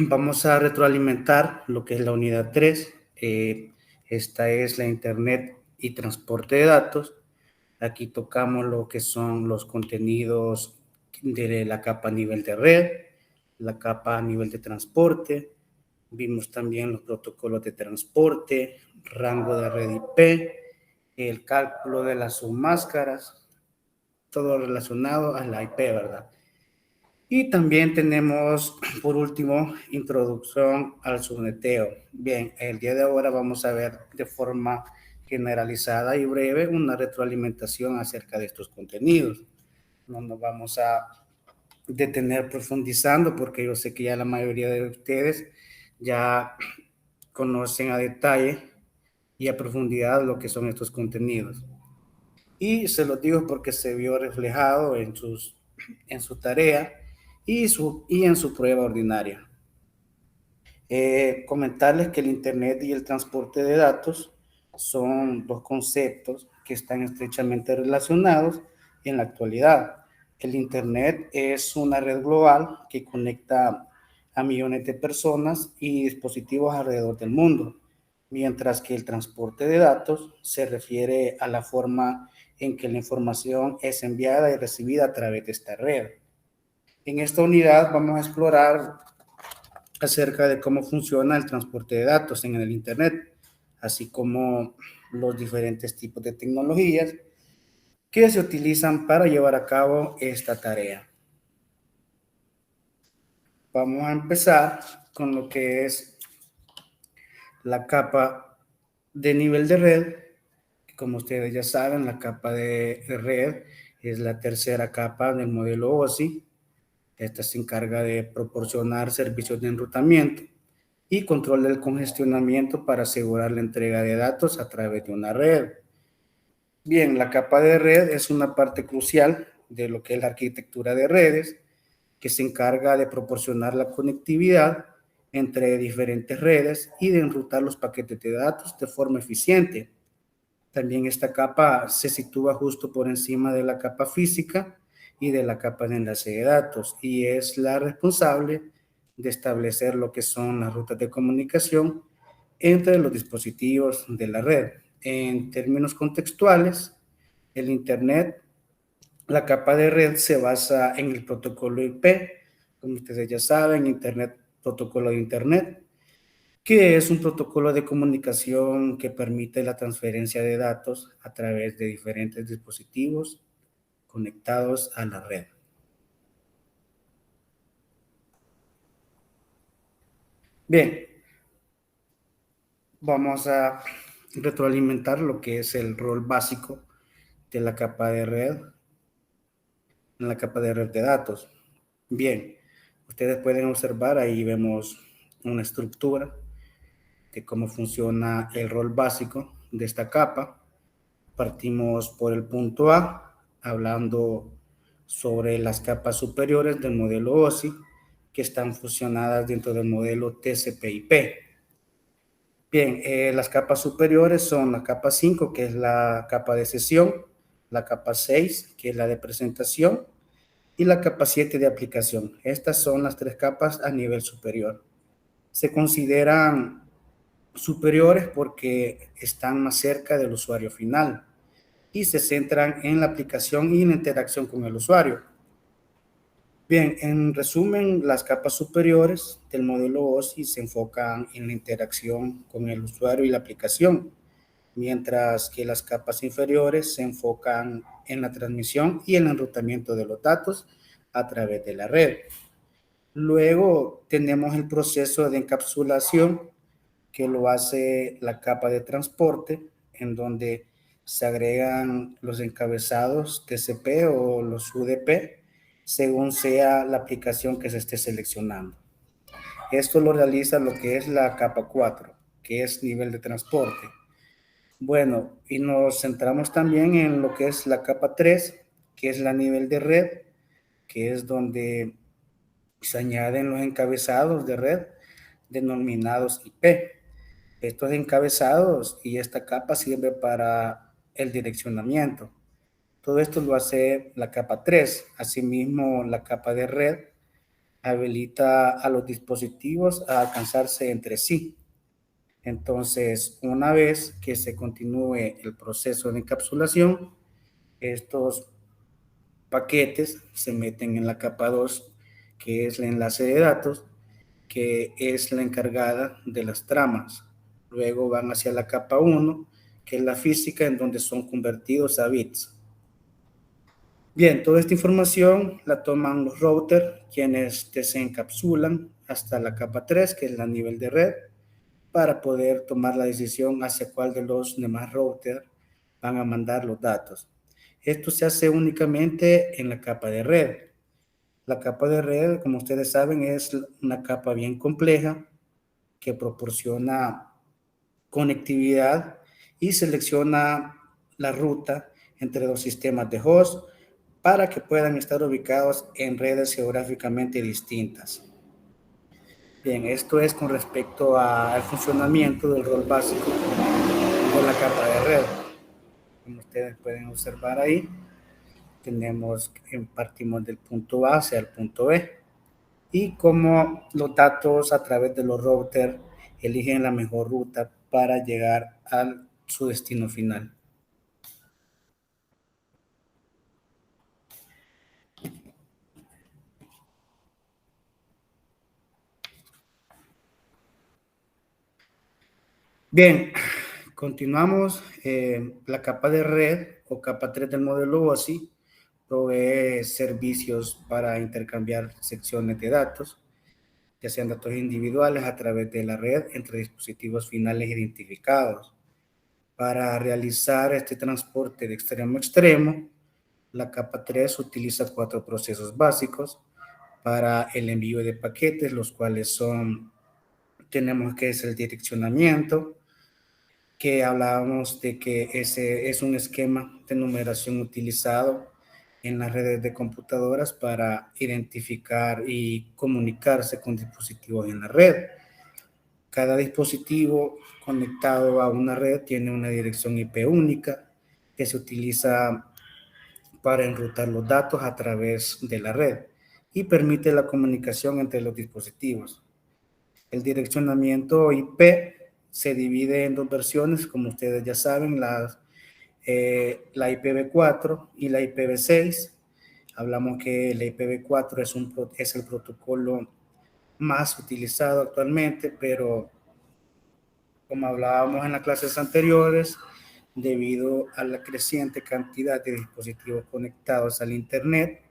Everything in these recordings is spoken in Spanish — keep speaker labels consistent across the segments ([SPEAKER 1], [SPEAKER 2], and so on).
[SPEAKER 1] Vamos a retroalimentar lo que es la unidad 3. Esta es la Internet y transporte de datos. Aquí tocamos lo que son los contenidos de la capa a nivel de red, la capa a nivel de transporte. Vimos también los protocolos de transporte, rango de red IP, el cálculo de las submáscaras, todo relacionado a la IP, ¿verdad? Y también tenemos, por último, introducción al subneteo. Bien, el día de ahora vamos a ver de forma generalizada y breve una retroalimentación acerca de estos contenidos. No nos vamos a detener profundizando porque yo sé que ya la mayoría de ustedes ya conocen a detalle y a profundidad lo que son estos contenidos. Y se los digo porque se vio reflejado en su tarea y en su prueba ordinaria. Comentarles que el Internet y el transporte de datos son dos conceptos que están estrechamente relacionados en la actualidad. El Internet es una red global que conecta a millones de personas y dispositivos alrededor del mundo, mientras que el transporte de datos se refiere a la forma en que la información es enviada y recibida a través de esta red. En esta unidad vamos a explorar acerca de cómo funciona el transporte de datos en el Internet, así como los diferentes tipos de tecnologías que se utilizan para llevar a cabo esta tarea. Vamos a empezar con lo que es la capa de nivel de red. Como ustedes ya saben, la capa de red es la tercera capa del modelo OSI. Esta se encarga de proporcionar servicios de enrutamiento y control del congestionamiento para asegurar la entrega de datos a través de una red. Bien, la capa de red es una parte crucial de lo que es la arquitectura de redes, que se encarga de proporcionar la conectividad entre diferentes redes y de enrutar los paquetes de datos de forma eficiente. También esta capa se sitúa justo por encima de la capa física y de la capa de enlace de datos y es la responsable de establecer lo que son las rutas de comunicación entre los dispositivos de la red. En términos contextuales, el Internet, la capa de red se basa en el protocolo IP, como ustedes ya saben, Internet, protocolo de Internet, que es un protocolo de comunicación que permite la transferencia de datos a través de diferentes dispositivos conectados a la red. Bien, vamos a retroalimentar lo que es el rol básico de la capa de red, en la capa de red de datos. Bien, ustedes pueden observar, ahí vemos una estructura de cómo funciona el rol básico de esta capa. Partimos por el punto A, hablando sobre las capas superiores del modelo OSI que están fusionadas dentro del modelo TCP/IP. Bien, las capas superiores son la capa 5, que es la capa de sesión, la capa 6, que es la de presentación, y la capa 7 de aplicación. Estas son las tres capas a nivel superior. Se consideran superiores porque están más cerca del usuario final y se centran en la aplicación y en la interacción con el usuario. Bien, en resumen, las capas superiores del modelo OSI se enfocan en la interacción con el usuario y la aplicación, mientras que las capas inferiores se enfocan en la transmisión y el enrutamiento de los datos a través de la red. Luego tenemos el proceso de encapsulación que lo hace la capa de transporte, en donde se agregan los encabezados TCP o los UDP, según sea la aplicación que se esté seleccionando. Esto lo realiza lo que es la capa 4, que es nivel de transporte. Bueno, y nos centramos también en lo que es la capa 3, que es la nivel de red, que es donde se añaden los encabezados de red denominados IP. Estos encabezados y esta capa sirve para el direccionamiento. Todo esto lo hace la capa 3. Asimismo, la capa de red habilita a los dispositivos a alcanzarse entre sí. Entonces, una vez que se continúe el proceso de encapsulación, estos paquetes se meten en la capa 2, que es el enlace de datos, que es la encargada de las tramas. Luego van hacia la capa 1, que es la física, en donde son convertidos a bits. Bien, toda esta información la toman los routers, quienes desencapsulan hasta la capa 3, que es la nivel de red, para poder tomar la decisión hacia cuál de los demás routers van a mandar los datos. Esto se hace únicamente en la capa de red. La capa de red, como ustedes saben, es una capa bien compleja que proporciona conectividad y selecciona la ruta entre los sistemas de host para que puedan estar ubicados en redes geográficamente distintas. Bien, esto es con respecto al funcionamiento del rol básico de la capa de red. Como ustedes pueden observar ahí, partimos del punto A hacia el punto B y cómo los datos a través de los routers eligen la mejor ruta para llegar a su destino final. Bien, continuamos. La capa de red o capa 3 del modelo OSI provee servicios para intercambiar secciones de datos, ya sean datos individuales a través de la red entre dispositivos finales identificados. Para realizar este transporte de extremo a extremo, la capa 3 utiliza 4 procesos básicos para el envío de paquetes, los cuales tenemos que es el direccionamiento, que hablábamos de que ese es un esquema de numeración utilizado en las redes de computadoras para identificar y comunicarse con dispositivos en la red. Cada dispositivo conectado a una red tiene una dirección IP única que se utiliza para enrutar los datos a través de la red y permite la comunicación entre los dispositivos. El direccionamiento IP se divide en dos versiones, como ustedes ya saben, la IPv4 y la IPv6. Hablamos que la IPv4 es el protocolo más utilizado actualmente, pero como hablábamos en las clases anteriores, debido a la creciente cantidad de dispositivos conectados al Internet,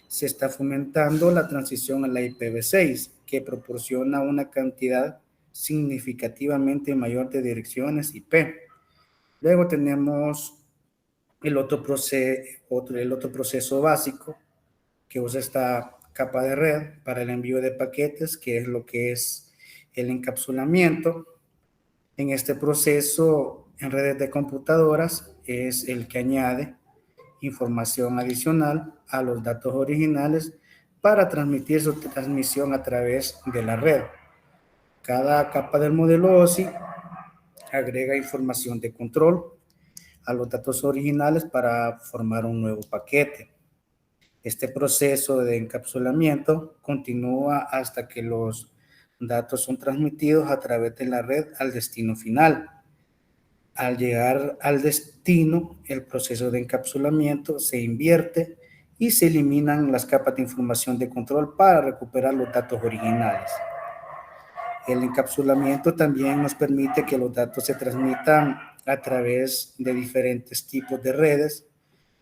[SPEAKER 1] se está fomentando la transición a la IPv6, que proporciona una cantidad significativamente mayor de direcciones IP. Luego tenemos el otro proceso básico que usa esta capa de red para el envío de paquetes, que es lo que es el encapsulamiento. En este proceso, en redes de computadoras, es el que añade información adicional a los datos originales para transmitir su transmisión a través de la red. Cada capa del modelo OSI agrega información de control a los datos originales para formar un nuevo paquete. Este proceso de encapsulamiento continúa hasta que los datos son transmitidos a través de la red al destino final. Al llegar al destino, el proceso de encapsulamiento se invierte y se eliminan las capas de información de control para recuperar los datos originales. El encapsulamiento también nos permite que los datos se transmitan a través de diferentes tipos de redes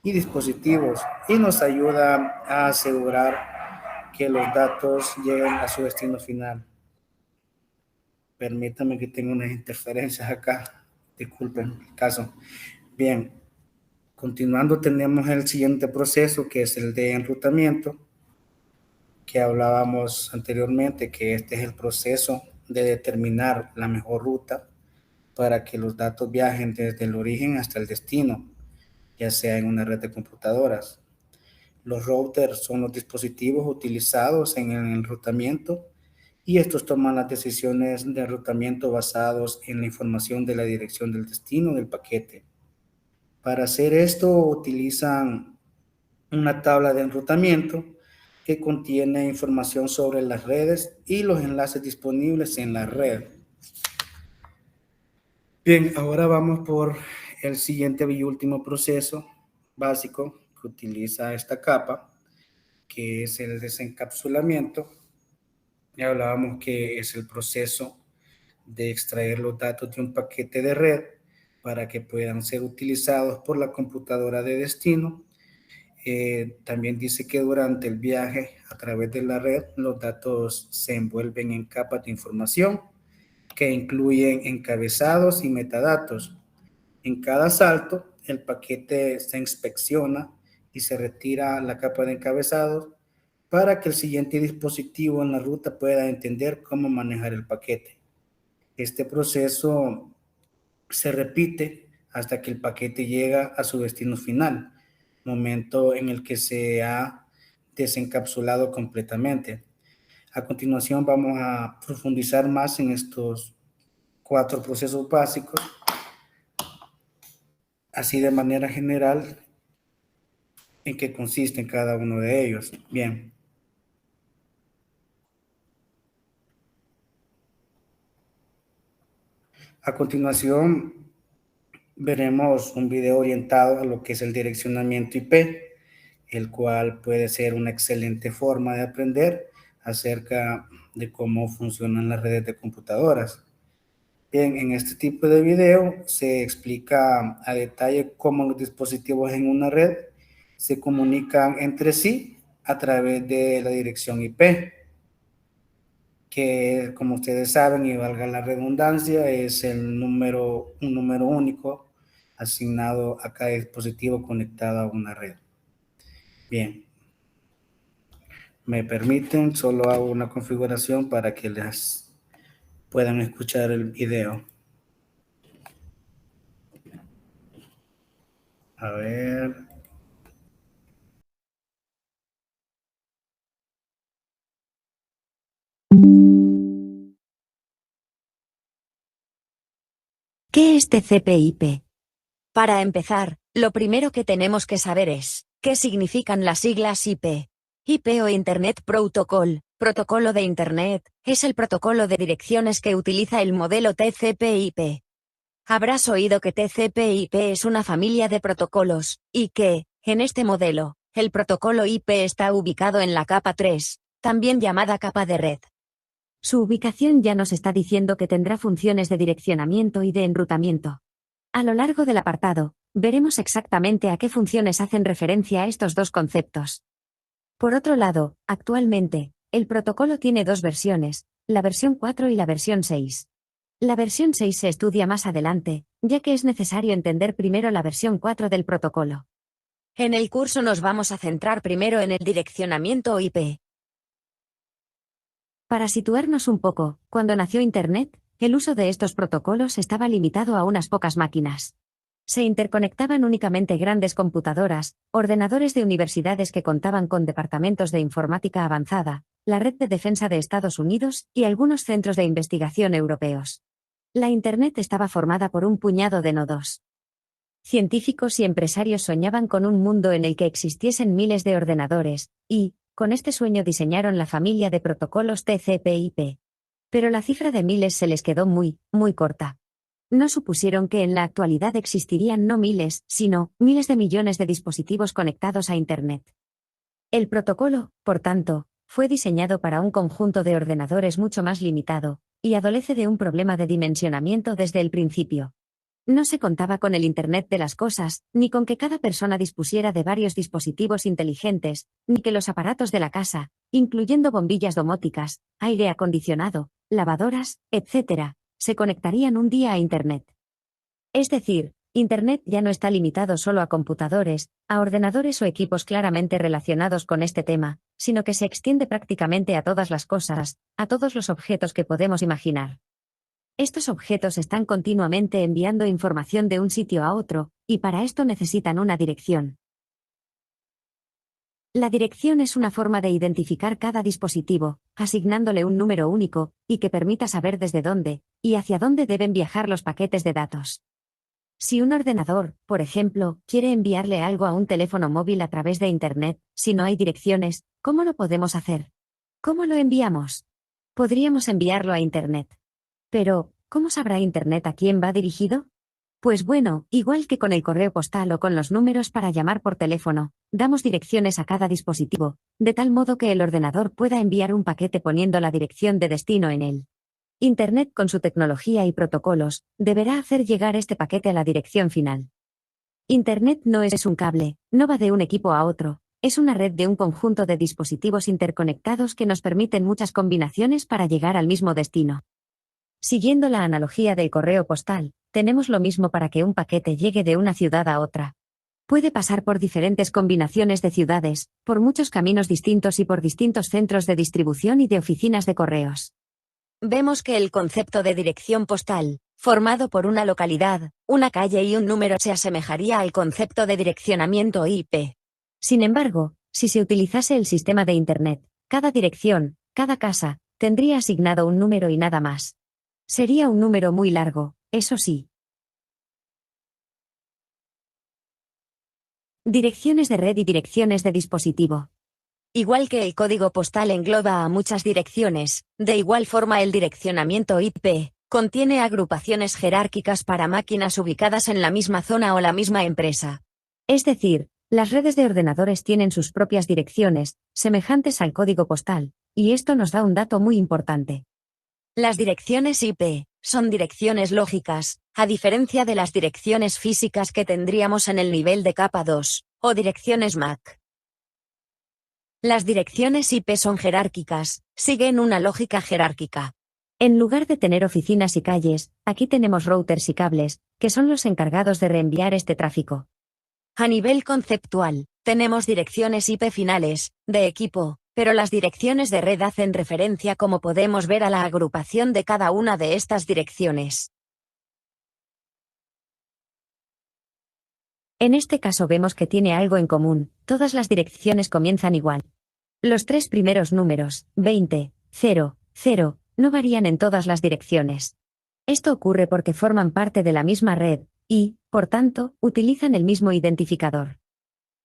[SPEAKER 1] y dispositivos y nos ayuda a asegurar que los datos lleguen a su destino final. Permítame que tenga unas interferencias acá. Disculpen el caso. Bien, continuando tenemos el siguiente proceso que es el de enrutamiento, que hablábamos anteriormente, que este es el proceso de determinar la mejor ruta para que los datos viajen desde el origen hasta el destino, ya sea en una red de computadoras. Los routers son los dispositivos utilizados en el enrutamiento y estos toman las decisiones de enrutamiento basados en la información de la dirección del destino del paquete. Para hacer esto utilizan una tabla de enrutamiento que contiene información sobre las redes y los enlaces disponibles en la red. Bien, ahora vamos por el siguiente y último proceso básico que utiliza esta capa, que es el desencapsulamiento. Ya hablábamos que es el proceso de extraer los datos de un paquete de red para que puedan ser utilizados por la computadora de destino. También dice que durante el viaje a través de la red, los datos se envuelven en capas de información que incluyen encabezados y metadatos. En cada salto, el paquete se inspecciona y se retira la capa de encabezados para que el siguiente dispositivo en la ruta pueda entender cómo manejar el paquete. Este proceso se repite hasta que el paquete llega a su destino final, momento en el que se ha desencapsulado completamente. A continuación vamos a profundizar más en estos 4 procesos básicos, así de manera general en qué consiste cada uno de ellos. Bien. A continuación veremos un video orientado a lo que es el direccionamiento IP, el cual puede ser una excelente forma de aprender acerca de cómo funcionan las redes de computadoras. Bien, en este tipo de video se explica a detalle cómo los dispositivos en una red se comunican entre sí a través de la dirección IP, que como ustedes saben y valga la redundancia es un número único asignado a cada dispositivo conectado a una red. Bien, me permiten, solo hago una configuración para que les puedan escuchar el video. A ver.
[SPEAKER 2] ¿Qué es TCP/IP? Para empezar, lo primero que tenemos que saber es, ¿qué significan las siglas IP? IP o Internet Protocol, protocolo de Internet, es el protocolo de direcciones que utiliza el modelo TCP/IP. Habrás oído que TCP/IP es una familia de protocolos, y que, en este modelo, el protocolo IP está ubicado en la capa 3, también llamada capa de red. Su ubicación ya nos está diciendo que tendrá funciones de direccionamiento y de enrutamiento. A lo largo del apartado, veremos exactamente a qué funciones hacen referencia a estos dos conceptos. Por otro lado, actualmente, el protocolo tiene dos versiones, la versión 4 y la versión 6. La versión 6 se estudia más adelante, ya que es necesario entender primero la versión 4 del protocolo. En el curso nos vamos a centrar primero en el direccionamiento IP. Para situarnos un poco, cuando nació Internet, el uso de estos protocolos estaba limitado a unas pocas máquinas. Se interconectaban únicamente grandes computadoras, ordenadores de universidades que contaban con departamentos de informática avanzada, la Red de Defensa de Estados Unidos y algunos centros de investigación europeos. La Internet estaba formada por un puñado de nodos. Científicos y empresarios soñaban con un mundo en el que existiesen miles de ordenadores, y, con este sueño diseñaron la familia de protocolos TCP/IP. Pero la cifra de miles se les quedó muy, muy corta. No supusieron que en la actualidad existirían no miles, sino miles de millones de dispositivos conectados a Internet. El protocolo, por tanto, fue diseñado para un conjunto de ordenadores mucho más limitado, y adolece de un problema de dimensionamiento desde el principio. No se contaba con el Internet de las cosas, ni con que cada persona dispusiera de varios dispositivos inteligentes, ni que los aparatos de la casa, incluyendo bombillas domóticas, aire acondicionado, lavadoras, etc., se conectarían un día a Internet. Es decir, Internet ya no está limitado solo a computadores, a ordenadores o equipos claramente relacionados con este tema, sino que se extiende prácticamente a todas las cosas, a todos los objetos que podemos imaginar. Estos objetos están continuamente enviando información de un sitio a otro, y para esto necesitan una dirección. La dirección es una forma de identificar cada dispositivo, asignándole un número único, y que permita saber desde dónde, y hacia dónde deben viajar los paquetes de datos. Si un ordenador, por ejemplo, quiere enviarle algo a un teléfono móvil a través de Internet, si no hay direcciones, ¿cómo lo podemos hacer? ¿Cómo lo enviamos? Podríamos enviarlo a Internet. Pero, ¿cómo sabrá Internet a quién va dirigido? Pues bueno, igual que con el correo postal o con los números para llamar por teléfono, damos direcciones a cada dispositivo, de tal modo que el ordenador pueda enviar un paquete poniendo la dirección de destino en él. Internet, con su tecnología y protocolos, deberá hacer llegar este paquete a la dirección final. Internet no es un cable, no va de un equipo a otro, es una red de un conjunto de dispositivos interconectados que nos permiten muchas combinaciones para llegar al mismo destino. Siguiendo la analogía del correo postal, tenemos lo mismo para que un paquete llegue de una ciudad a otra. Puede pasar por diferentes combinaciones de ciudades, por muchos caminos distintos y por distintos centros de distribución y de oficinas de correos. Vemos que el concepto de dirección postal, formado por una localidad, una calle y un número, se asemejaría al concepto de direccionamiento IP. Sin embargo, si se utilizase el sistema de Internet, cada dirección, cada casa, tendría asignado un número y nada más. Sería un número muy largo, eso sí. Direcciones de red y direcciones de dispositivo. Igual que el código postal engloba a muchas direcciones, de igual forma el direccionamiento IP contiene agrupaciones jerárquicas para máquinas ubicadas en la misma zona o la misma empresa. Es decir, las redes de ordenadores tienen sus propias direcciones, semejantes al código postal, y esto nos da un dato muy importante. Las direcciones IP son direcciones lógicas, a diferencia de las direcciones físicas que tendríamos en el nivel de capa 2, o direcciones MAC. Las direcciones IP son jerárquicas, siguen una lógica jerárquica. En lugar de tener oficinas y calles, aquí tenemos routers y cables, que son los encargados de reenviar este tráfico. A nivel conceptual, tenemos direcciones IP finales, de equipo, pero las direcciones de red hacen referencia, como podemos ver, a la agrupación de cada una de estas direcciones. En este caso vemos que tiene algo en común, todas las direcciones comienzan igual. Los tres primeros números, 20, 0, 0, no varían en todas las direcciones. Esto ocurre porque forman parte de la misma red, y, por tanto, utilizan el mismo identificador.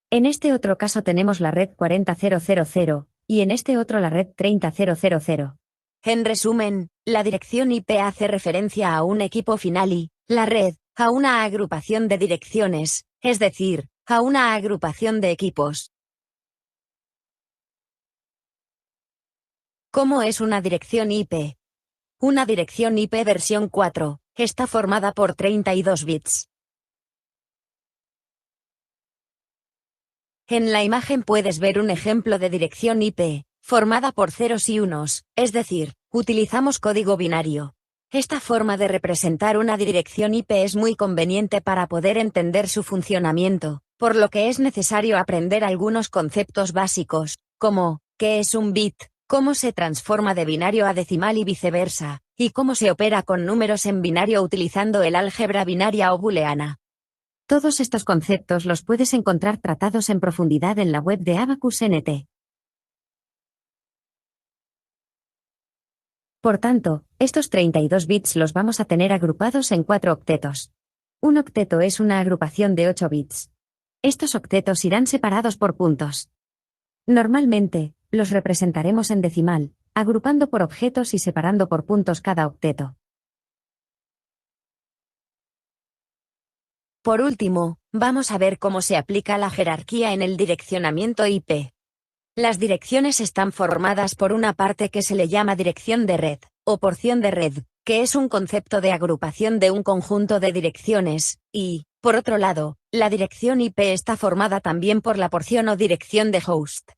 [SPEAKER 2] En este otro caso tenemos la red 40000, y en este otro la red 30000. En resumen, la dirección IP hace referencia a un equipo final y, la red, a una agrupación de direcciones, es decir, a una agrupación de equipos. ¿Cómo es una dirección IP? Una dirección IP versión 4 está formada por 32 bits. En la imagen puedes ver un ejemplo de dirección IP, formada por ceros y unos, es decir, utilizamos código binario. Esta forma de representar una dirección IP es muy conveniente para poder entender su funcionamiento, por lo que es necesario aprender algunos conceptos básicos, como, ¿qué es un bit?, cómo se transforma de binario a decimal y viceversa, y cómo se opera con números en binario utilizando el álgebra binaria o booleana. Todos estos conceptos los puedes encontrar tratados en profundidad en la web de Abacus NT. Por tanto, estos 32 bits los vamos a tener agrupados en 4 octetos. Un octeto es una agrupación de 8 bits. Estos octetos irán separados por puntos. Normalmente, los representaremos en decimal, agrupando por objetos y separando por puntos cada octeto. Por último, vamos a ver cómo se aplica la jerarquía en el direccionamiento IP. Las direcciones están formadas por una parte que se le llama dirección de red, o porción de red, que es un concepto de agrupación de un conjunto de direcciones, y, por otro lado, la dirección IP está formada también por la porción o dirección de host.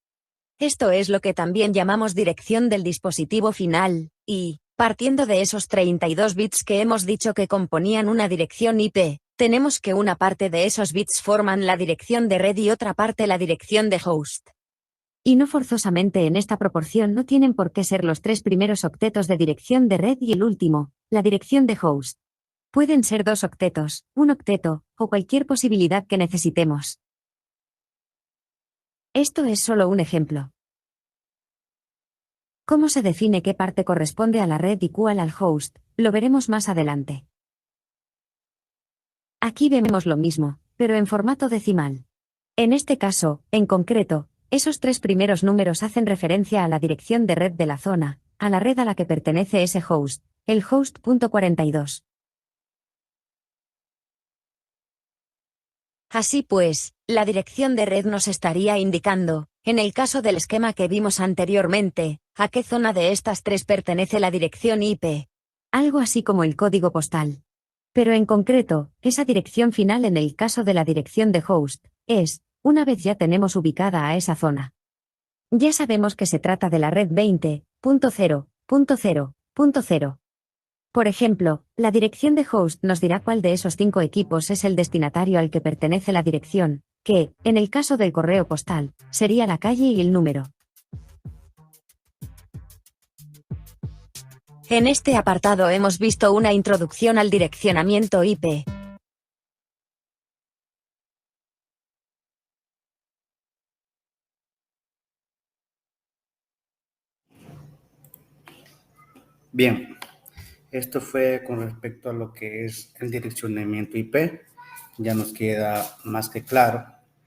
[SPEAKER 2] Esto es lo que también llamamos dirección del dispositivo final, y, partiendo de esos 32 bits que hemos dicho que componían una dirección IP, tenemos que una parte de esos bits forman la dirección de red y otra parte la dirección de host. Y no forzosamente en esta proporción, no tienen por qué ser los tres primeros octetos de dirección de red y el último, la dirección de host. Pueden ser 2 octetos, un octeto, o cualquier posibilidad que necesitemos. Esto es solo un ejemplo. ¿Cómo se define qué parte corresponde a la red y cuál al host? Lo veremos más adelante. Aquí vemos lo mismo, pero en formato decimal. En este caso, en concreto, esos tres primeros números hacen referencia a la dirección de red de la zona, a la red a la que pertenece ese host, el host.42. Así pues, la dirección de red nos estaría indicando, en el caso del esquema que vimos anteriormente, a qué zona de estas tres pertenece la dirección IP. Algo así como el código postal. Pero en concreto, esa dirección final en el caso de la dirección de host, es, una vez ya tenemos ubicada a esa zona. Ya sabemos que se trata de la red 20.0.0.0. Por ejemplo, la dirección de host nos dirá cuál de esos 5 equipos es el destinatario al que pertenece la dirección, que, en el caso del correo postal, sería la calle y el número. En este apartado hemos visto una introducción al direccionamiento IP.
[SPEAKER 1] Bien, esto fue con respecto a lo que es el direccionamiento IP. Ya nos queda más que claro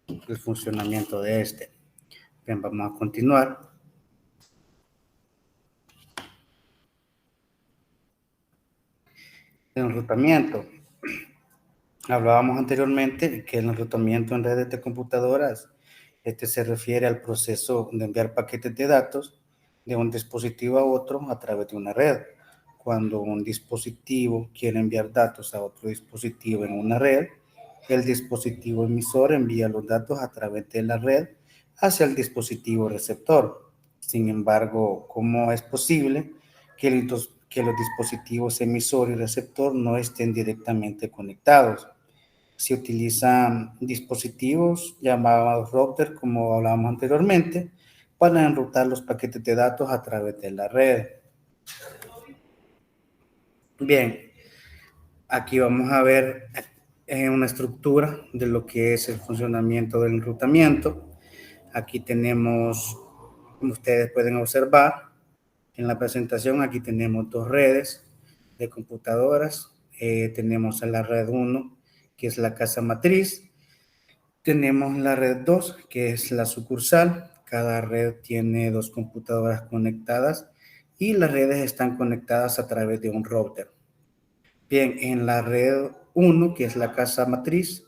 [SPEAKER 1] el funcionamiento de este. Bien, vamos a continuar. El enrutamiento. Hablábamos anteriormente que el enrutamiento en redes de computadoras, este se refiere al proceso de enviar paquetes de datos de un dispositivo a otro a través de una red. Cuando un dispositivo quiere enviar datos a otro dispositivo en una red, el dispositivo emisor envía los datos a través de la red hacia el dispositivo receptor. Sin embargo, ¿cómo es posible que los dispositivos emisor y receptor no estén directamente conectados? Se utilizan dispositivos llamados router, como hablábamos anteriormente, para enrutar los paquetes de datos a través de la red. Bien, aquí vamos a ver una estructura de lo que es el funcionamiento del enrutamiento. Aquí tenemos, como ustedes pueden observar, en la presentación aquí tenemos dos redes de computadoras. Tenemos a la red 1, que es la casa matriz. Tenemos la red 2, que es la sucursal. Cada red tiene dos computadoras conectadas y las redes están conectadas a través de un router. Bien, en la red 1, que es la casa matriz,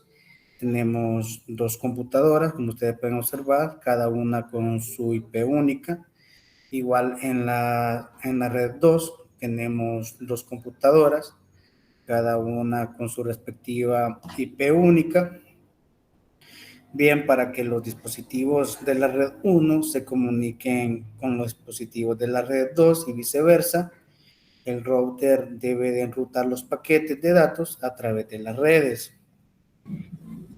[SPEAKER 1] tenemos dos computadoras, como ustedes pueden observar, cada una con su IP única. Igual en la red 2 tenemos dos computadoras, cada una con su respectiva IP única. Bien, para que los dispositivos de la red 1 se comuniquen con los dispositivos de la red 2 y viceversa, el router debe de enrutar los paquetes de datos a través de las redes.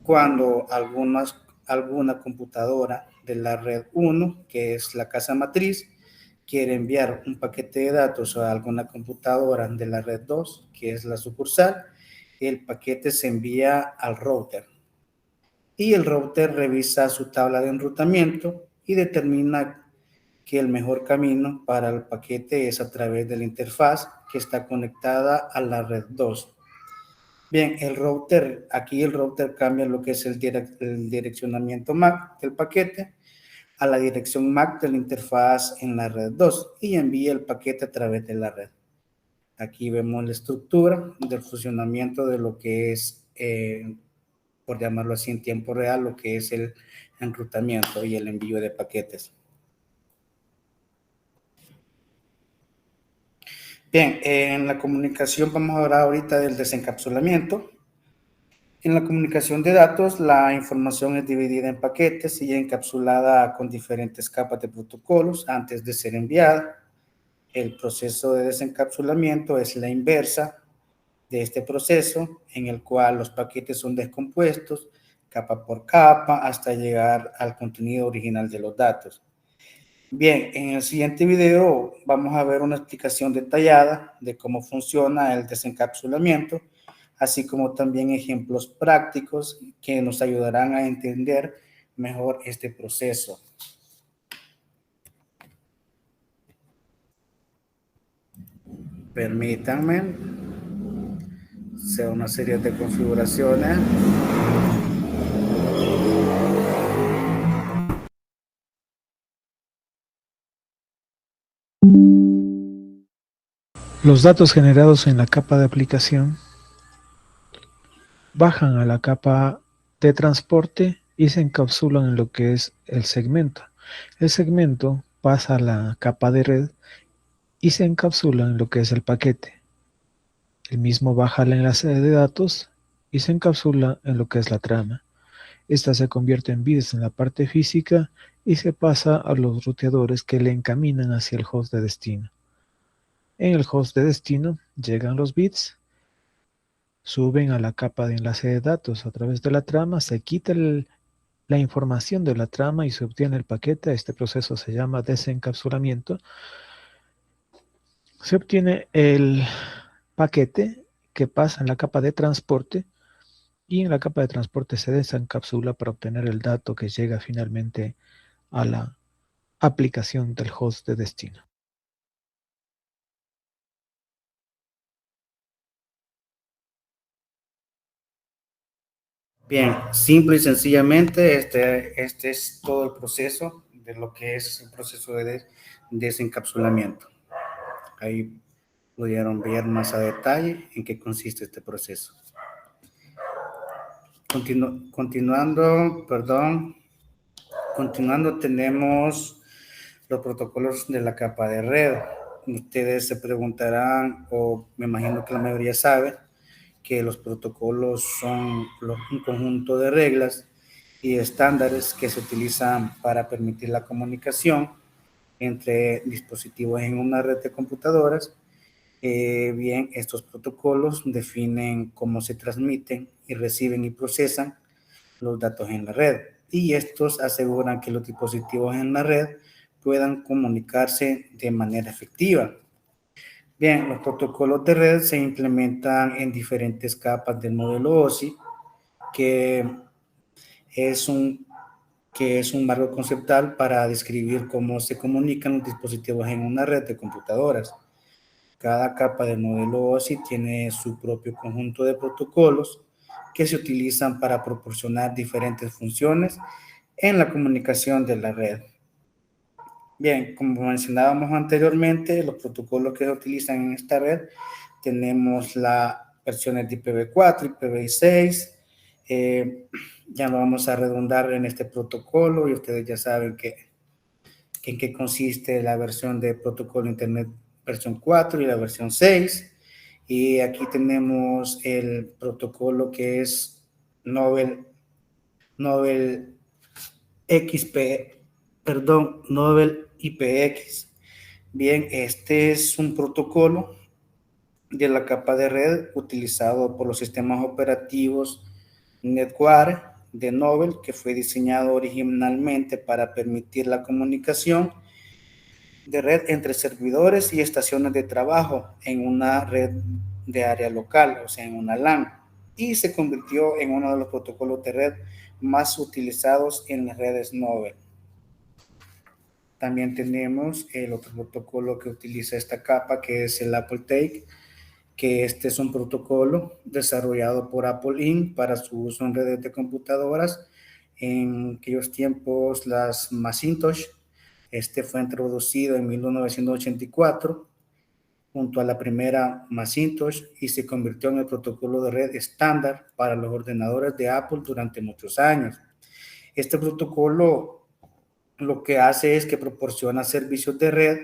[SPEAKER 1] Cuando alguna computadora de la red 1, que es la casa matriz, quiere enviar un paquete de datos a alguna computadora de la red 2, que es la sucursal, el paquete se envía al router. Y el router revisa su tabla de enrutamiento y determina que el mejor camino para el paquete es a través de la interfaz que está conectada a la red 2. Bien, aquí el router cambia lo que es el direccionamiento MAC del paquete a la dirección MAC de la interfaz en la red 2 y envía el paquete a través de la red. Aquí vemos la estructura del funcionamiento de lo que es, por llamarlo así, en tiempo real, lo que es el enrutamiento y el envío de paquetes. Bien, en la comunicación vamos a hablar ahorita del desencapsulamiento. En la comunicación de datos, la información es dividida en paquetes y encapsulada con diferentes capas de protocolos antes de ser enviada. El proceso de desencapsulamiento es la inversa de este proceso, en el cual los paquetes son descompuestos capa por capa hasta llegar al contenido original de los datos. Bien, en el siguiente video vamos a ver una explicación detallada de cómo funciona el desencapsulamiento, así como también ejemplos prácticos que nos ayudarán a entender mejor este proceso. Permítanme hacer una serie de configuraciones.
[SPEAKER 3] Los datos generados en la capa de aplicación bajan a la capa de transporte y se encapsulan en lo que es el segmento. El segmento pasa a la capa de red y se encapsula en lo que es el paquete. El mismo baja al enlace de datos y se encapsula en lo que es la trama. Esta se convierte en bits en la parte física y se pasa a los ruteadores que le encaminan hacia el host de destino. En el host de destino llegan los bits, suben a la capa de enlace de datos a través de la trama, se quita la información de la trama y se obtiene el paquete. Este proceso se llama desencapsulamiento. Se obtiene el paquete que pasa en la capa de transporte y en la capa de transporte se desencapsula para obtener el dato que llega finalmente a la aplicación del host de destino.
[SPEAKER 1] Bien, simple y sencillamente, este es todo el proceso de lo que es el proceso de desencapsulamiento. Ahí pudieron ver más a detalle en qué consiste este proceso. Continuando, tenemos los protocolos de la capa de red. Ustedes se preguntarán, o me imagino que la mayoría sabe, que los protocolos son un conjunto de reglas y estándares que se utilizan para permitir la comunicación entre dispositivos en una red de computadoras. Bien, estos protocolos definen cómo se transmiten y reciben y procesan los datos en la red, y estos aseguran que los dispositivos en la red puedan comunicarse de manera efectiva. Bien, los protocolos de red se implementan en diferentes capas del modelo OSI, que es un, que es un marco conceptual para describir cómo se comunican los dispositivos en una red de computadoras. Cada capa del modelo OSI tiene su propio conjunto de protocolos que se utilizan para proporcionar diferentes funciones en la comunicación de la red. Bien, como mencionábamos anteriormente, los protocolos que se utilizan en esta red, tenemos las versiones de IPv4, IPv6, ya no vamos a redundar en este protocolo y ustedes ya saben en qué consiste la versión de protocolo Internet versión 4 y la versión 6. Y aquí tenemos el protocolo que es Novel Novel IPX. Bien, este es un protocolo de la capa de red utilizado por los sistemas operativos NetWare de Novell, que fue diseñado originalmente para permitir la comunicación de red entre servidores y estaciones de trabajo en una red de área local, o sea, en una LAN, y se convirtió en uno de los protocolos de red más utilizados en las redes Novell. También tenemos el otro protocolo que utiliza esta capa, que es el Apple Take, que este es un protocolo desarrollado por Apple Inc. para su uso en redes de computadoras. En aquellos tiempos, las Macintosh, este fue introducido en 1984 junto a la primera Macintosh y se convirtió en el protocolo de red estándar para los ordenadores de Apple durante muchos años. Este protocolo lo que hace es que proporciona servicios de red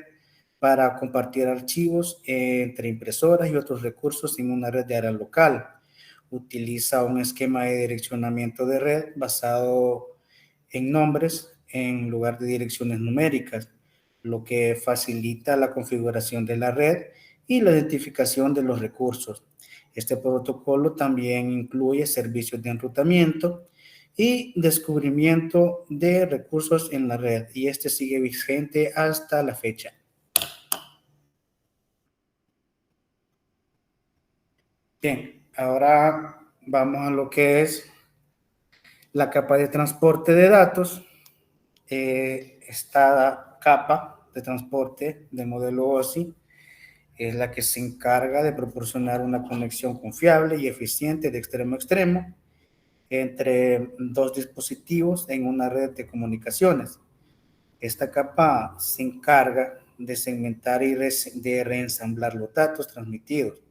[SPEAKER 1] para compartir archivos entre impresoras y otros recursos en una red de área local. Utiliza un esquema de direccionamiento de red basado en nombres en lugar de direcciones numéricas, lo que facilita la configuración de la red y la identificación de los recursos. Este protocolo también incluye servicios de enrutamiento y descubrimiento de recursos en la red, y este sigue vigente hasta la fecha. Bien, ahora vamos a lo que es la capa de transporte de datos. Esta capa de transporte del modelo OSI es la que se encarga de proporcionar una conexión confiable y eficiente de extremo a extremo entre dos dispositivos en una red de comunicaciones. Esta capa se encarga de segmentar y de reensamblar los datos transmitidos,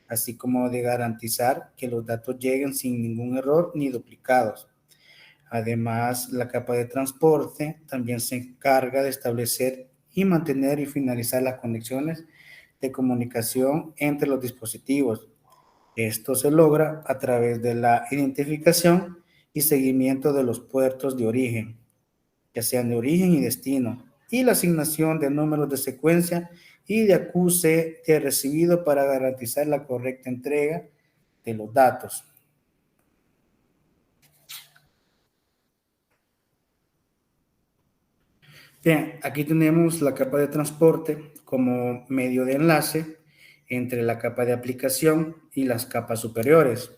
[SPEAKER 1] así como de garantizar que los datos lleguen sin ningún error ni duplicados. Además, la capa de transporte también se encarga de establecer y mantener y finalizar las conexiones de comunicación entre los dispositivos. Esto se logra a través de la identificación y seguimiento de los puertos de origen, ya sean de origen y destino, y la asignación de números de secuencia y de acuse de recibido para garantizar la correcta entrega de los datos. Bien, aquí tenemos la capa de transporte como medio de enlace entre la capa de aplicación y las capas superiores.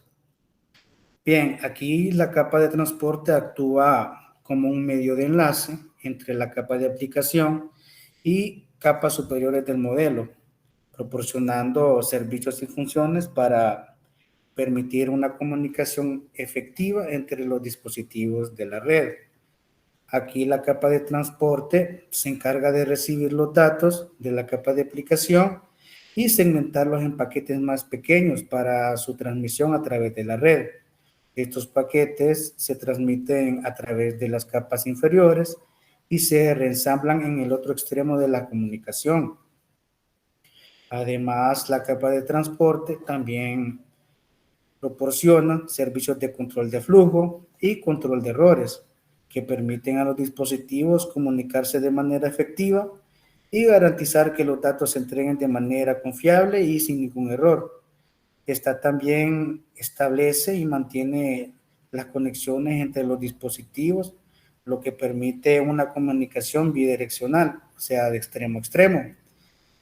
[SPEAKER 1] Bien, aquí la capa de transporte actúa como un medio de enlace entre la capa de aplicación y capas superiores del modelo, proporcionando servicios y funciones para permitir una comunicación efectiva entre los dispositivos de la red. Aquí la capa de transporte se encarga de recibir los datos de la capa de aplicación y segmentarlos en paquetes más pequeños para su transmisión a través de la red. Estos paquetes se transmiten a través de las capas inferiores y se reensamblan en el otro extremo de la comunicación. Además, la capa de transporte también proporciona servicios de control de flujo y control de errores que permiten a los dispositivos comunicarse de manera efectiva y garantizar que los datos se entreguen de manera confiable y sin ningún error. Esta también establece y mantiene las conexiones entre los dispositivos, lo que permite una comunicación bidireccional, o sea, de extremo a extremo.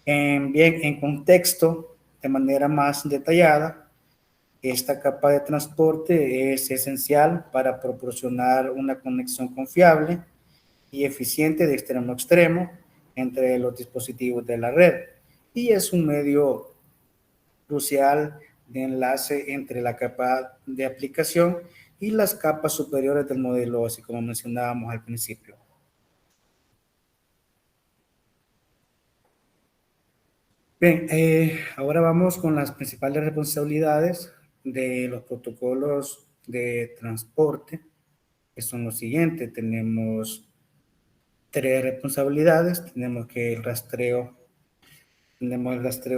[SPEAKER 1] En contexto, de manera más detallada, esta capa de transporte es esencial para proporcionar una conexión confiable y eficiente de extremo a extremo entre los dispositivos de la red y es un medio crucial de enlace entre la capa de aplicación y las capas superiores del modelo, así como mencionábamos al principio. Bien, ahora vamos con las principales responsabilidades de los protocolos de transporte, que son los siguientes. Tenemos tres responsabilidades. Tenemos el rastreo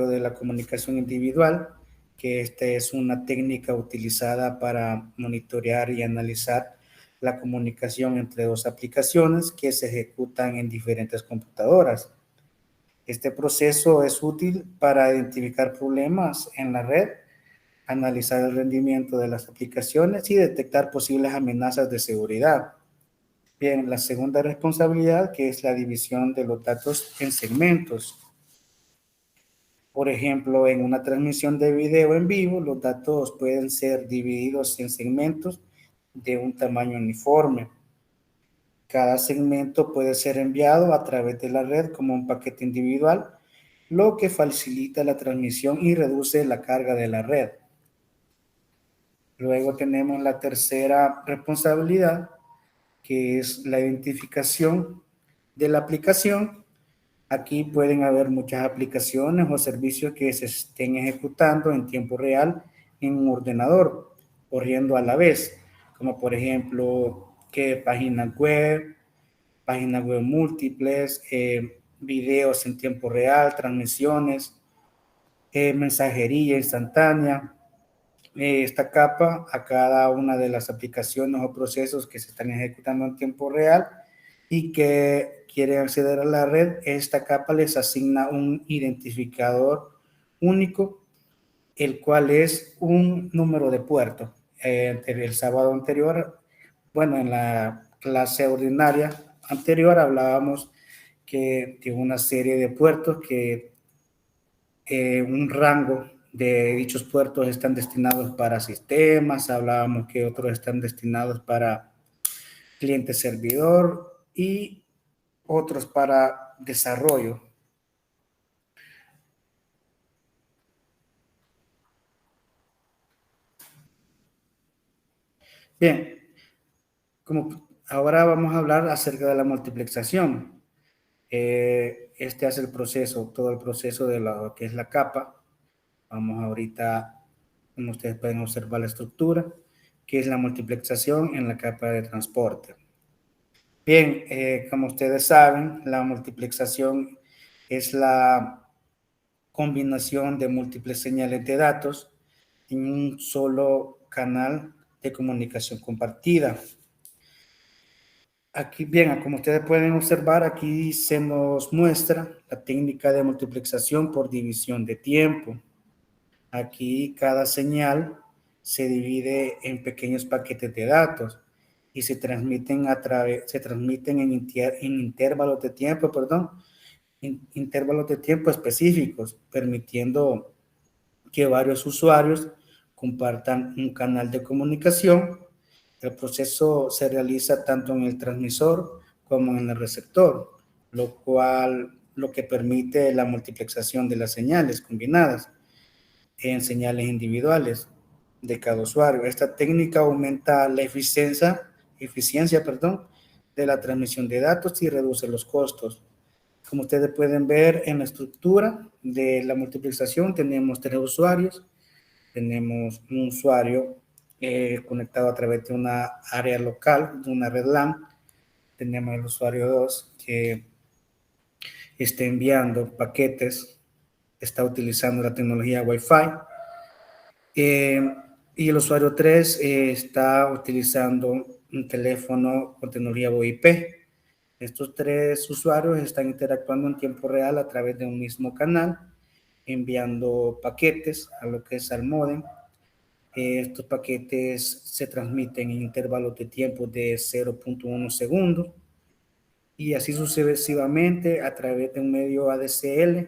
[SPEAKER 1] de la comunicación individual, que esta es una técnica utilizada para monitorear y analizar la comunicación entre dos aplicaciones que se ejecutan en diferentes computadoras. Este proceso es útil para identificar problemas en la red, analizar el rendimiento de las aplicaciones y detectar posibles amenazas de seguridad. Bien, la segunda responsabilidad, que es la división de los datos en segmentos. Por ejemplo, en una transmisión de video en vivo, los datos pueden ser divididos en segmentos de un tamaño uniforme. Cada segmento puede ser enviado a través de la red como un paquete individual, lo que facilita la transmisión y reduce la carga de la red. Luego tenemos la tercera responsabilidad, que es la identificación de la aplicación. Aquí pueden haber muchas aplicaciones o servicios que se estén ejecutando en tiempo real en un ordenador, corriendo a la vez, como por ejemplo, que páginas web múltiples, videos en tiempo real, transmisiones, mensajería instantánea. Esta capa a cada una de las aplicaciones o procesos que se están ejecutando en tiempo real y que quieren acceder a la red, esta capa les asigna un identificador único, el cual es un número de puerto. El sábado anterior, bueno, en la clase ordinaria anterior hablábamos que de una serie de puertos que un rango de dichos puertos están destinados para sistemas, hablábamos que otros están destinados para cliente servidor y otros para desarrollo. Bien, como ahora vamos a hablar acerca de la multiplexación. Este hace el proceso, todo el proceso de lo que es la capa. Vamos ahorita, como ustedes pueden observar la estructura, que es la multiplexación en la capa de transporte. Bien, como ustedes saben, la multiplexación es la combinación de múltiples señales de datos en un solo canal de comunicación compartida. Aquí, bien, como ustedes pueden observar, aquí se nos muestra la técnica de multiplexación por división de tiempo. Aquí cada señal se divide en pequeños paquetes de datos y se transmiten en intervalos de tiempo, intervalos de tiempo específicos, permitiendo que varios usuarios compartan un canal de comunicación. El proceso se realiza tanto en el transmisor como en el receptor, lo que permite la multiplexación de las señales combinadas en señales individuales de cada usuario. Esta técnica aumenta la eficiencia de la transmisión de datos y reduce los costos. Como ustedes pueden ver en la estructura de la multiplexación, tenemos tres usuarios. Tenemos un usuario conectado a través de una área local, de una red LAN. Tenemos el usuario 2 que está enviando paquetes, está utilizando la tecnología Wi-Fi. Y el usuario 3 está utilizando un teléfono con tecnología VoIP. Estos tres usuarios están interactuando en tiempo real a través de un mismo canal, enviando paquetes a lo que es al módem. Estos paquetes se transmiten en intervalos de tiempo de 0.1 segundos y así sucesivamente a través de un medio ADSL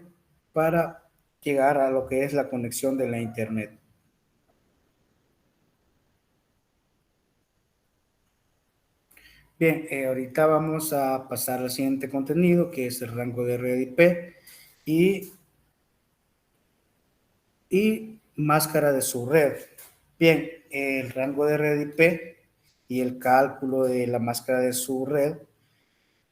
[SPEAKER 1] para llegar a lo que es la conexión de la Internet. Bien, ahorita vamos a pasar al siguiente contenido, que es el rango de red IP y máscara de su red. Bien, el rango de red IP y el cálculo de la máscara de su red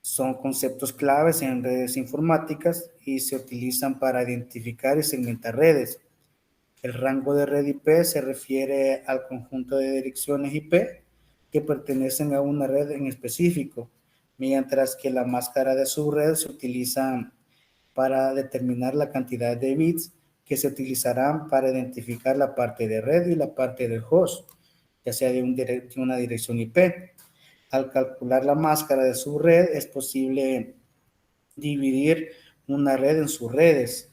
[SPEAKER 1] son conceptos claves en redes informáticas y se utilizan para identificar y segmentar redes. El rango de red IP se refiere al conjunto de direcciones IP que pertenecen a una red en específico, mientras que la máscara de subred se utiliza para determinar la cantidad de bits que se utilizarán para identificar la parte de red y la parte del host, ya sea de una dirección IP. Al calcular la máscara de subred es posible dividir una red en subredes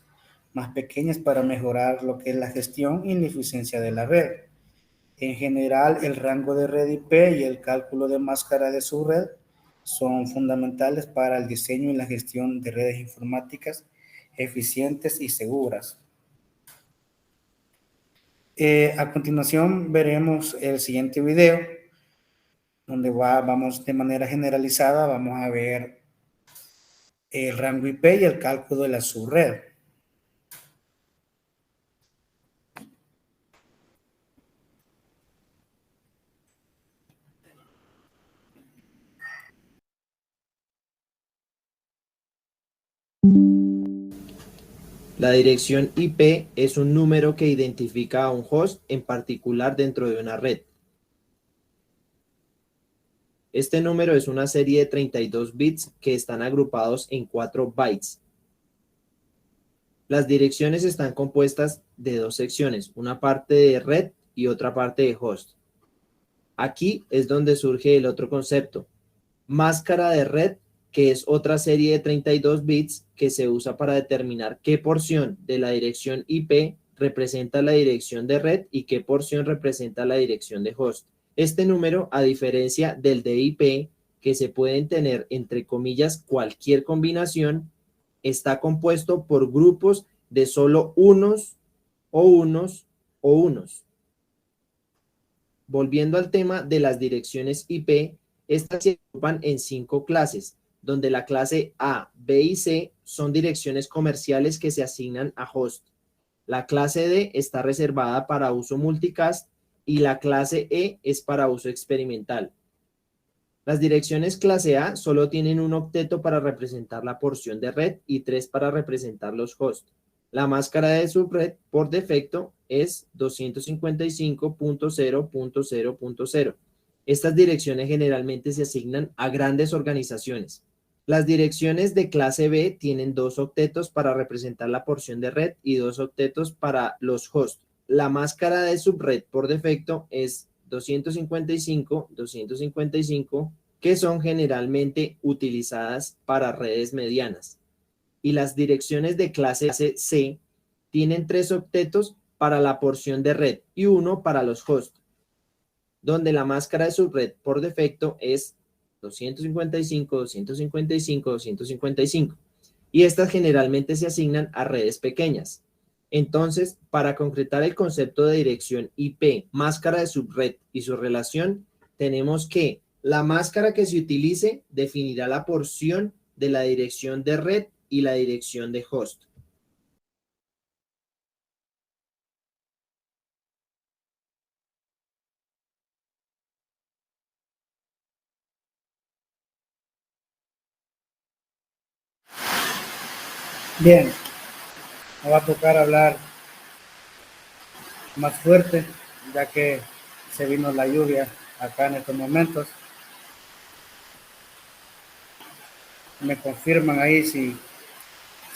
[SPEAKER 1] más pequeñas para mejorar lo que es la gestión y la eficiencia de la red. En general, el rango de red IP y el cálculo de máscara de subred son fundamentales para el diseño y la gestión de redes informáticas eficientes y seguras. A continuación veremos el siguiente video donde vamos de manera generalizada, vamos a ver el rango IP y el cálculo de la subred.
[SPEAKER 4] La dirección IP es un número que identifica a un host en particular dentro de una red. Este número es una serie de 32 bits que están agrupados en 4 bytes. Las direcciones están compuestas de dos secciones, una parte de red y otra parte de host. Aquí es donde surge el otro concepto, máscara de red, que es otra serie de 32 bits que se usa para determinar qué porción de la dirección IP representa la dirección de red y qué porción representa la dirección de host. Este número, a diferencia del de IP, que se pueden tener entre comillas cualquier combinación, está compuesto por grupos de solo unos o unos o unos. Volviendo al tema de las direcciones IP, estas se agrupan en 5 clases, donde la clase A, B y C son direcciones comerciales que se asignan a host. La clase D está reservada para uso multicast y la clase E es para uso experimental. Las direcciones clase A solo tienen un octeto para representar la porción de red y 3 para representar los hosts. La máscara de subred por defecto es 255.0.0.0. Estas direcciones generalmente se asignan a grandes organizaciones. Las direcciones de clase B tienen 2 octetos para representar la porción de red y 2 octetos para los hosts. La máscara de subred por defecto es 255, que son generalmente utilizadas para redes medianas. Y las direcciones de clase C tienen 3 octetos para la porción de red y 1 para los hosts, donde la máscara de subred por defecto es 255. Y estas generalmente se asignan a redes pequeñas. Entonces, para concretar el concepto de dirección IP, máscara de subred y su relación, tenemos que la máscara que se utilice definirá la porción de la dirección de red y la dirección de host.
[SPEAKER 1] Bien, me va a tocar hablar más fuerte, ya que se vino la lluvia acá en estos momentos. Me confirman ahí si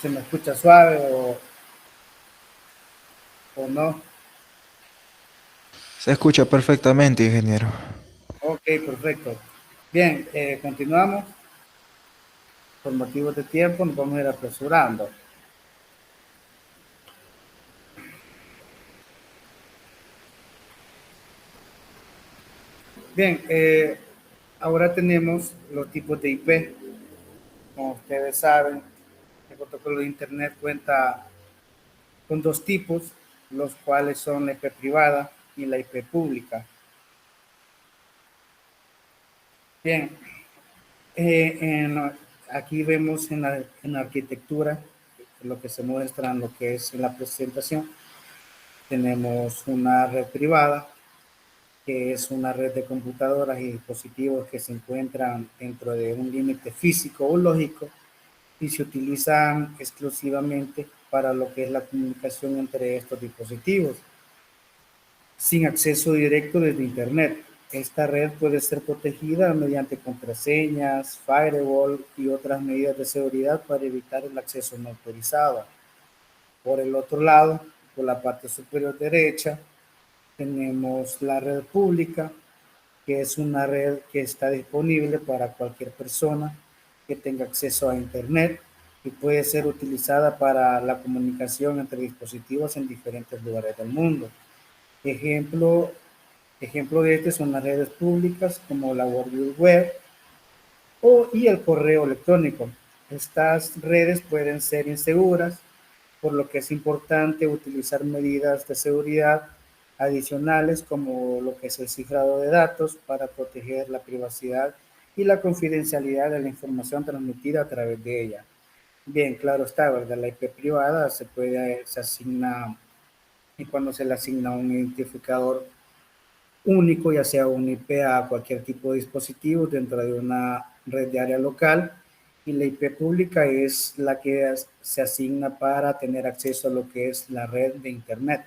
[SPEAKER 1] se me escucha suave o no.
[SPEAKER 5] Se escucha perfectamente, ingeniero.
[SPEAKER 1] Ok, perfecto. Bien, continuamos. Por motivos de tiempo nos vamos a ir apresurando. Bien, ahora tenemos los tipos de IP. Como ustedes saben, el protocolo de Internet cuenta con 2 tipos, los cuales son la IP privada y la IP pública. Bien, aquí vemos en la arquitectura, lo que se muestra en lo que es en la presentación, tenemos una red privada, que es una red de computadoras y dispositivos que se encuentran dentro de un límite físico o lógico y se utilizan exclusivamente para lo que es la comunicación entre estos dispositivos, sin acceso directo desde Internet. Esta red puede ser protegida mediante contraseñas, firewall y otras medidas de seguridad para evitar el acceso no autorizado. Por el otro lado, por la parte superior derecha, tenemos la red pública, que es una red que está disponible para cualquier persona que tenga acceso a Internet y puede ser utilizada para la comunicación entre dispositivos en diferentes lugares del mundo. Ejemplo de este son las redes públicas como la World Wide Web y el correo electrónico. Estas redes pueden ser inseguras, por lo que es importante utilizar medidas de seguridad adicionales como lo que es el cifrado de datos para proteger la privacidad y la confidencialidad de la información transmitida a través de ella. Bien, claro está, ¿verdad? La IP privada se asigna, y cuando se le asigna un identificador único, ya sea un IP a cualquier tipo de dispositivo dentro de una red de área local, y la IP pública es la que se asigna para tener acceso a lo que es la red de Internet.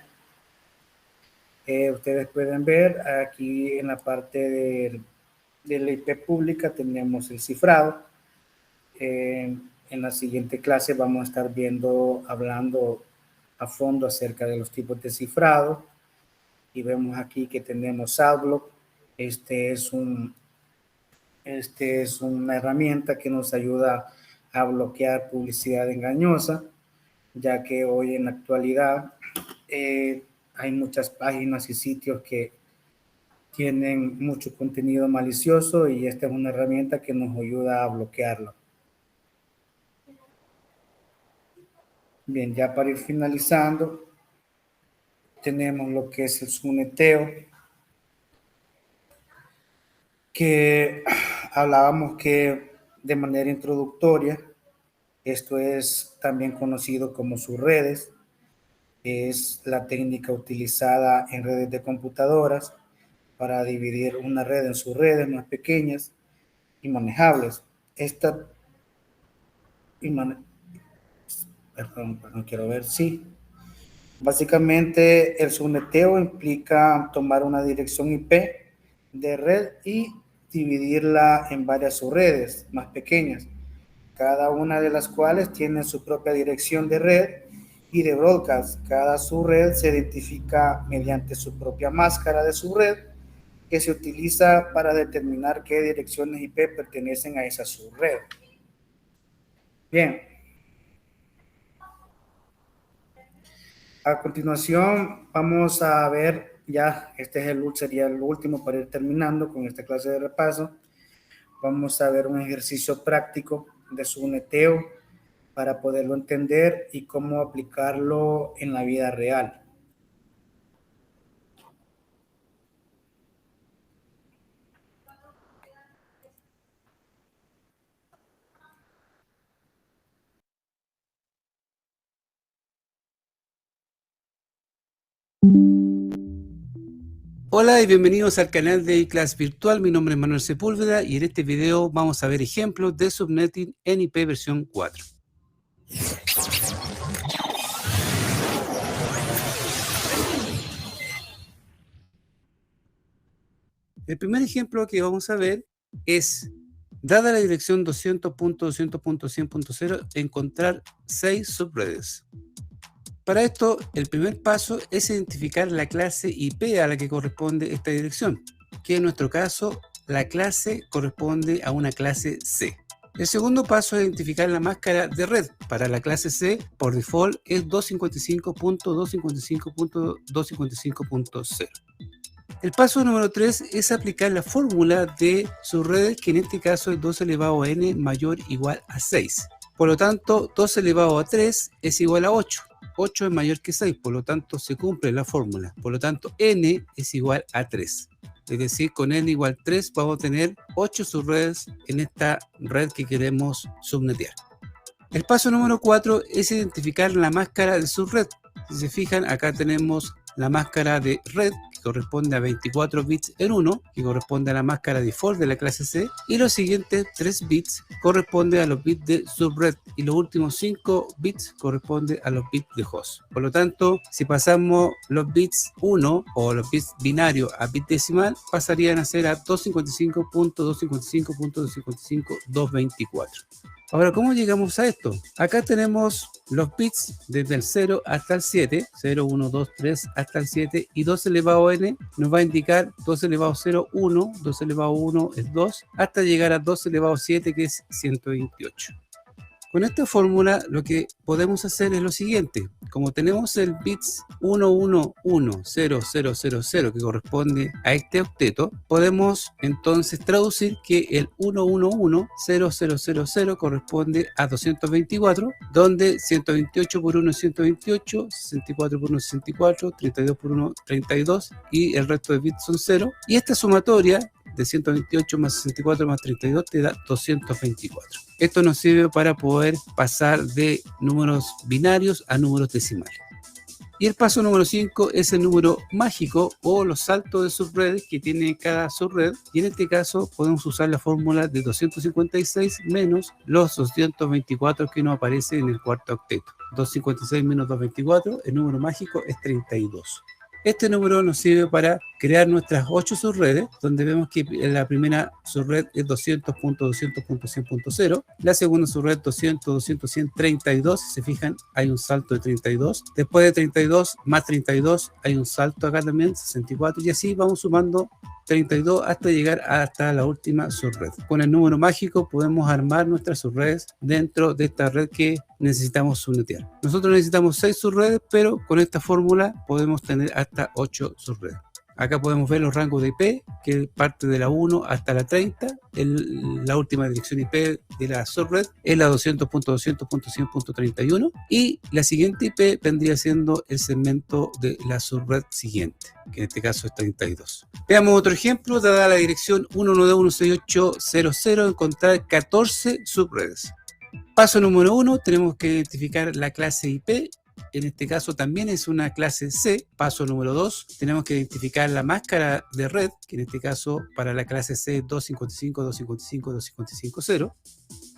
[SPEAKER 1] Ustedes pueden ver aquí en la parte de la IP pública tenemos el cifrado. En la siguiente clase vamos a estar hablando a fondo acerca de los tipos de cifrado. Y vemos aquí que tenemos AdBlock. Este es una herramienta que nos ayuda a bloquear publicidad engañosa, ya que hoy en la actualidad hay muchas páginas y sitios que tienen mucho contenido malicioso y esta es una herramienta que nos ayuda a bloquearlo. Bien, ya para ir finalizando, tenemos lo que es el subneteo, que hablábamos que de manera introductoria, esto es también conocido como subredes, Es la técnica utilizada en redes de computadoras para dividir una red en sus redes más pequeñas y manejables. Esta, perdón, quiero ver, sí. Básicamente, el subneteo implica tomar una dirección IP de red y dividirla en varias subredes más pequeñas, cada una de las cuales tiene su propia dirección de red y de broadcast. Cada subred se identifica mediante su propia máscara de subred que se utiliza para determinar qué direcciones IP pertenecen a esa subred. Bien. A continuación vamos a ver, ya sería el último para ir terminando con esta clase de repaso. Vamos a ver un ejercicio práctico de subneteo para poderlo entender y cómo aplicarlo en la vida real.
[SPEAKER 6] Hola y bienvenidos al canal de iClass Virtual. Mi nombre es Manuel Sepúlveda y en este video vamos a ver ejemplos de subnetting en IP versión 4. El primer ejemplo que vamos a ver es, dada la dirección 200.200.100.0, encontrar 6 subredes. Para esto, el primer paso es identificar la clase IP a la que corresponde esta dirección, que en nuestro caso, la clase corresponde a una clase C. El segundo paso es identificar la máscara de red. Para la clase C, por default, es 255.255.255.0. El paso número 3 es aplicar la fórmula de subredes, que en este caso es 2 elevado a n mayor o igual a 6. Por lo tanto, 2 elevado a 3 es igual a 8. 8 es mayor que 6, por lo tanto se cumple la fórmula. Por lo tanto, n es igual a 3. Es decir, con n igual a 3 vamos a tener 8 subredes en esta red que queremos subnetear. El paso número 4 es identificar la máscara de subred. Si se fijan, acá tenemos la máscara de red, que corresponde a 24 bits en 1, que corresponde a la máscara default de la clase C, y los siguientes 3 bits corresponden a los bits de subred, y los últimos 5 bits corresponden a los bits de host. Por lo tanto, si pasamos los bits 1 o los bits binarios a bit decimal, pasarían a ser a 255.255.255.224. Ahora, ¿cómo llegamos a esto? Acá tenemos los bits desde el 0 hasta el 7, 0, 1, 2, 3 hasta el 7, y 2 elevado a n nos va a indicar 2 elevado a 0, 1, 2 elevado a 1 es 2, hasta llegar a 2 elevado a 7, que es 128. Con esta fórmula lo que podemos hacer es lo siguiente. Como tenemos el bits 1110000 que corresponde a este octeto, podemos entonces traducir que el 1110000 corresponde a 224, donde 128 por 1 es 128, 64 por 1 es 64, 32 por 1 32 y el resto de bits son 0. Y esta sumatoria de 128 más 64 más 32 te da 224. Esto nos sirve para poder pasar de números binarios a números decimales. Y el paso número 5 es el número mágico o los saltos de subredes que tiene cada subred. Y en este caso podemos usar la fórmula de 256 menos los 224 que nos aparece en el cuarto octeto. 256 menos 224, el número mágico es 32. Este número nos sirve para crear nuestras 8 subredes, donde vemos que la primera subred es 200.200.100.0, la segunda subred 200.200.100.32, si se fijan hay un salto de 32, después de 32 más 32 hay un salto acá también, 64, y así vamos sumando 32 hasta llegar hasta la última subred. Con el número mágico podemos armar nuestras subredes dentro de esta red que necesitamos subnetear. Nosotros necesitamos 6 subredes, pero con esta fórmula podemos tener hasta 8 subredes. Acá podemos ver los rangos de IP, que parte de la 1 hasta la 30. La última dirección IP de la subred es la 200.200.100.31. Y la siguiente IP vendría siendo el segmento de la subred siguiente, que en este caso es 32. Veamos otro ejemplo. Dada la dirección 192.168.0.0, encontrar 14 subredes. Paso número 1, tenemos que identificar la clase IP en este caso también es una clase C. Paso número 2, tenemos que identificar la máscara de red, que en este caso para la clase C es 255, 255, 2550.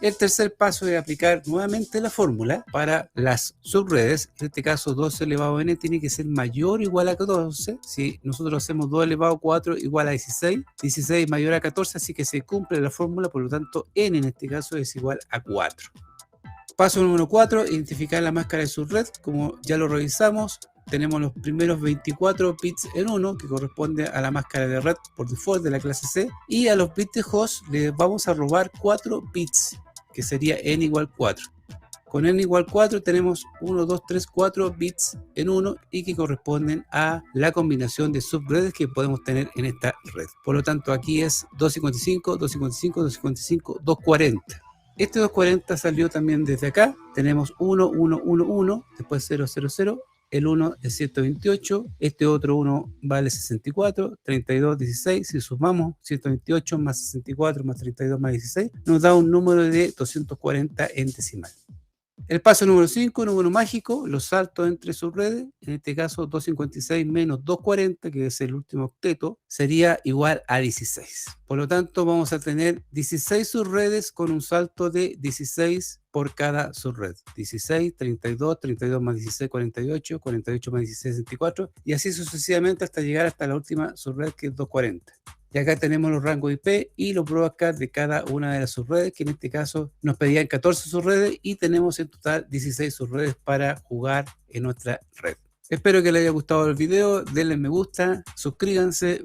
[SPEAKER 6] El tercer paso es aplicar nuevamente la fórmula para las subredes. En este caso 2 elevado a n tiene que ser mayor o igual a 14. Si nosotros hacemos 2 elevado a 4 igual a 16, 16 mayor a 14, así que se cumple la fórmula, por lo tanto n en este caso es igual a 4. Paso número 4, identificar la máscara de subred. Como ya lo revisamos, tenemos los primeros 24 bits en 1, que corresponde a la máscara de red por default de la clase C, y a los bits de host les vamos a robar 4 bits, que sería n igual 4. Con n igual 4 tenemos 1, 2, 3, 4 bits en 1 y que corresponden a la combinación de subredes que podemos tener en esta red. Por lo tanto, aquí es 255, 255, 255, 240. Este 240 salió también desde acá. Tenemos 1, 1, 1, 1, después 0, 0, 0. El 1 es 128, este otro 1 vale 64, 32, 16. Si sumamos 128 más 64 más 32 más 16, nos da un número de 240 en decimal. El paso número 5, número mágico, los saltos entre subredes. En este caso 256 menos 240, que es el último octeto, sería igual a 16. Por lo tanto vamos a tener 16 subredes con un salto de 16 por cada subred. 16, 32, 32 más 16, 48, 48 más 16, 64, y así sucesivamente hasta llegar hasta la última subred, que es 240. Y acá tenemos los rangos IP y los broadcasts de cada una de las subredes, que en este caso nos pedían 14 subredes y tenemos en total 16 subredes para jugar en nuestra red. Espero que les haya gustado el video, denle me gusta, suscríbanse.